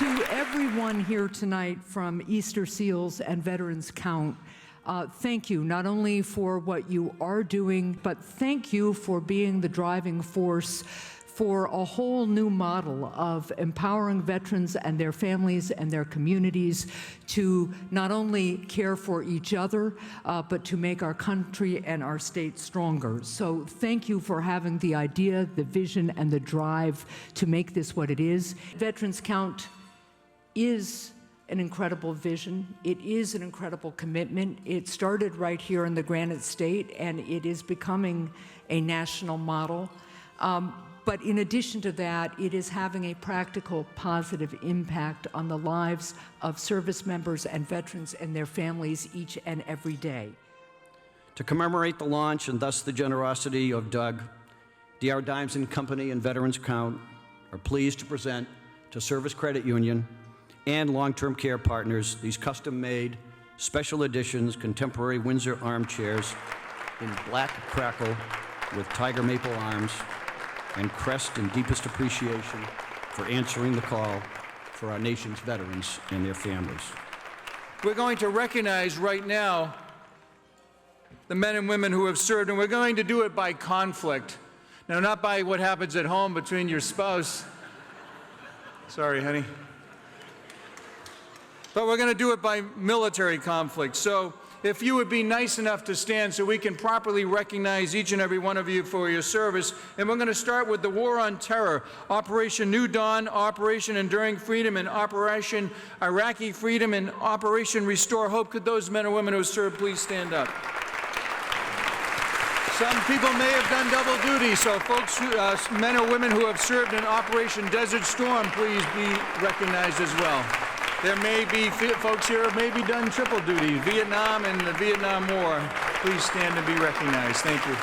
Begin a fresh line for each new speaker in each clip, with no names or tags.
To everyone here tonight from Easter Seals and Veterans Count, thank you not only for what you are doing, but thank you for being the driving force for a whole new model of empowering veterans and their families and their communities to not only care for each other, but to make our country and our state stronger. So thank you for having the idea, the vision, and the drive to make this what it is. Veterans Count is an incredible vision. It is an incredible commitment. It started right here in the Granite State, and it is becoming a national model. But in addition to that, it is having a practical, positive impact on the lives of service members and veterans and their families each and every day.
To commemorate the launch and thus the generosity of Doug, D.R. Dimes & Company and Veterans Count are pleased to present to Service Credit Union and long-term care partners these custom-made, special editions, contemporary Windsor armchairs in black crackle with tiger maple arms, and crest in deepest appreciation for answering the call for our nation's veterans and their families.
We're going to recognize right now the men and women who have served, and we're going to do it by conflict. Now, not by what happens at home between your spouse. Sorry, honey. But we're going to do it by military conflict. So if you would be nice enough to stand so we can properly recognize each and every one of you for your service. And we're going to start with the War on Terror, Operation New Dawn, Operation Enduring Freedom, and Operation Iraqi Freedom, and Operation Restore Hope. Could those men and women who served please stand up? Some people may have done double duty, so folks, men or women who have served in Operation Desert Storm, please be recognized as well. There may be folks here who may be done triple duty, Vietnam and the Vietnam War. Please stand and be recognized. Thank you.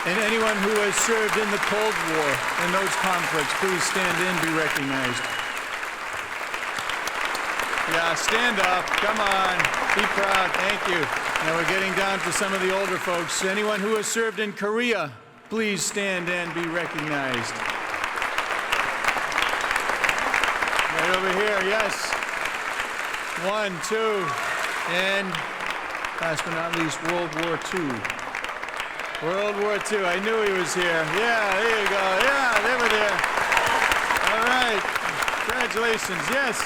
And anyone who has served in the Cold War and those conflicts, please stand and be recognized. Yeah, stand up. Come on. Be proud. Thank you. Now we're getting down to some of the older folks. Anyone who has served in Korea, please stand and be recognized. Right over here, yes. 1, 2, and last but not least, World War II. World War II, I knew he was here. Yeah, there you go. Yeah, they were there. All right, congratulations, yes.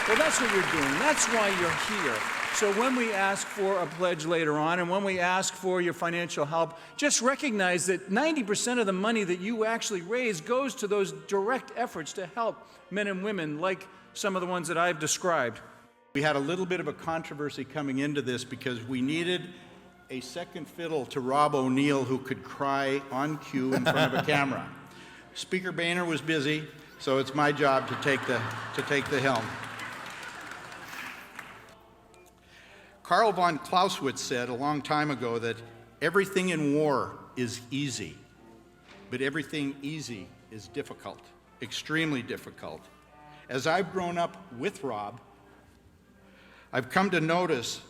Well, that's what you're doing. That's why you're here. So when we ask for a pledge later on, and when we ask for your financial help, just recognize that 90% of the money that you actually raise goes to those direct efforts to help men and women like some of the ones that I've described.
We had a little bit of a controversy coming into this because we needed a second fiddle to Rob ONeill who could cry on cue in front of a camera. Speaker Boehner was busy, so it's my job to take the helm. Karl von Clausewitz said a long time ago that everything in war is easy, but everything easy is difficult, extremely difficult. As I've grown up with Rob, I've come to notice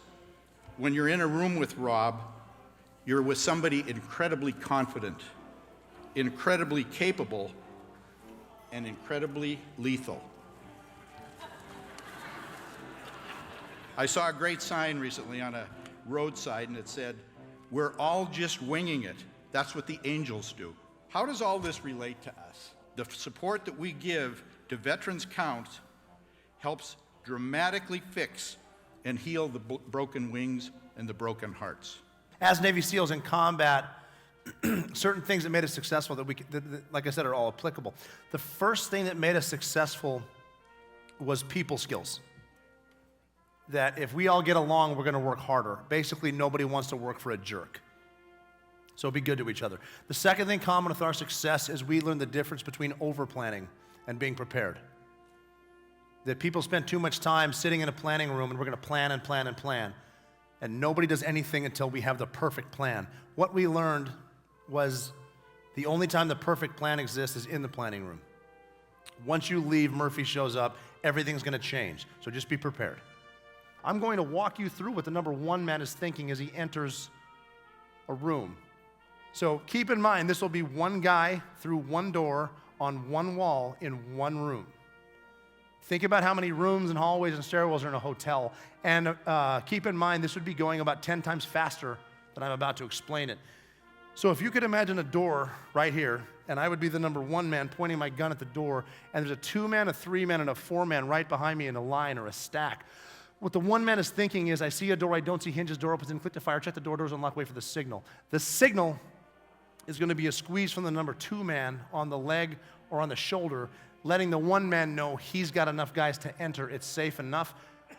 when you're in a room with Rob, you're with somebody incredibly confident, incredibly capable, and incredibly lethal. I saw a great sign recently on a roadside and it said, "We're all just winging it. That's what the angels do." How does all this relate to us? The support that we give to Veterans Count helps dramatically fix and heal the broken wings and the broken hearts.
As Navy SEALs in combat, certain things that made us successful that like I said, are all applicable. The first thing that made us successful was people skills. That if we all get along, we're gonna work harder. Basically, nobody wants to work for a jerk. So be good to each other. The second thing common with our success is we learn the difference between over-planning and being prepared. That people spend too much time sitting in a planning room and we're gonna plan and plan and plan. And nobody does anything until we have the perfect plan. What we learned was the only time the perfect plan exists is in the planning room. Once you leave, Murphy shows up, everything's gonna change. So just be prepared. I'm going to walk you through what the number one man is thinking as he enters a room. So keep in mind, this will be one guy through one door, on one wall in one room. Think about how many rooms and hallways and stairwells are in a hotel. And keep in mind, this would be going about 10 times faster than I'm about to explain it. So if you could imagine a door right here, and I would be the number 1 man pointing my gun at the door, and there's a 2-man, a 3-man, and a 4-man right behind me in a line or a stack. What the 1 man is thinking is, I see a door, I don't see hinges, door opens, and click to fire, check the doors unlocked, wait for the signal. The signal is going to be a squeeze from the number 2 man on the leg or on the shoulder, letting the 1 man know he's got enough guys to enter, it's safe enough.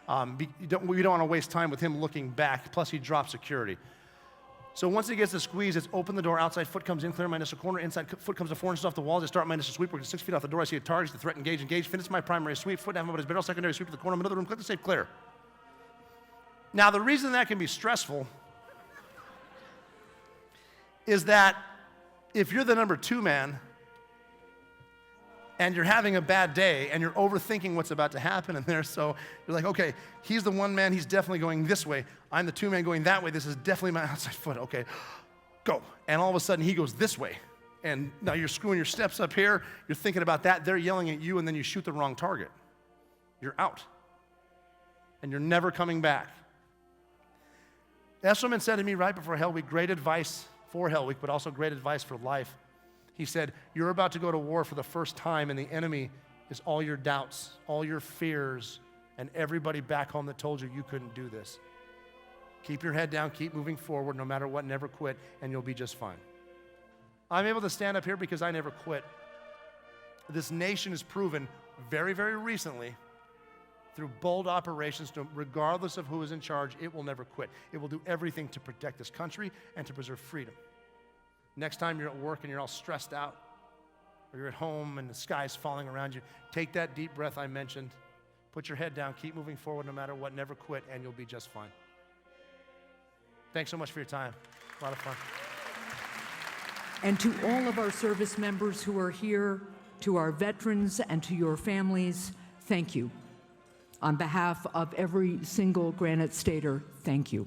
We don't want to waste time with him looking back, plus he drops security. So once he gets the squeeze, it's open the door, outside foot comes in, clear my initial corner, inside foot comes to 4 inches off the walls, I start my initial sweep, working 6 feet off the door, I see a target, the threat, engage, finish my primary sweep, foot down about his barrel, secondary sweep to the corner, middle of the room, click to save, clear. Now the reason that can be stressful is that if you're the number 2 man, and you're having a bad day, and you're overthinking what's about to happen in there, so you're like, okay, he's the 1 man, he's definitely going this way. I'm the 2 man going that way, this is definitely my outside foot, okay, go. And all of a sudden, he goes this way. And now you're screwing your steps up here, you're thinking about that, they're yelling at you, and then you shoot the wrong target. You're out. And you're never coming back. Esselman said to me right before Hell Week, great advice for Hell Week, but also great advice for life. He said, you're about to go to war for the first time, and the enemy is all your doubts, all your fears, and everybody back home that told you you couldn't do this. Keep your head down, keep moving forward, no matter what, never quit, and you'll be just fine. I'm able to stand up here because I never quit. This nation has proven very, very recently, through bold operations, regardless of who is in charge, it will never quit. It will do everything to protect this country and to preserve freedom. Next time you're at work and you're all stressed out, or you're at home and the sky's falling around you, take that deep breath I mentioned, put your head down, keep moving forward no matter what, never quit, and you'll be just fine. Thanks so much for your time. A lot of fun.
And to all of our service members who are here, to our veterans and to your families, thank you. On behalf of every single Granite Stater, thank you.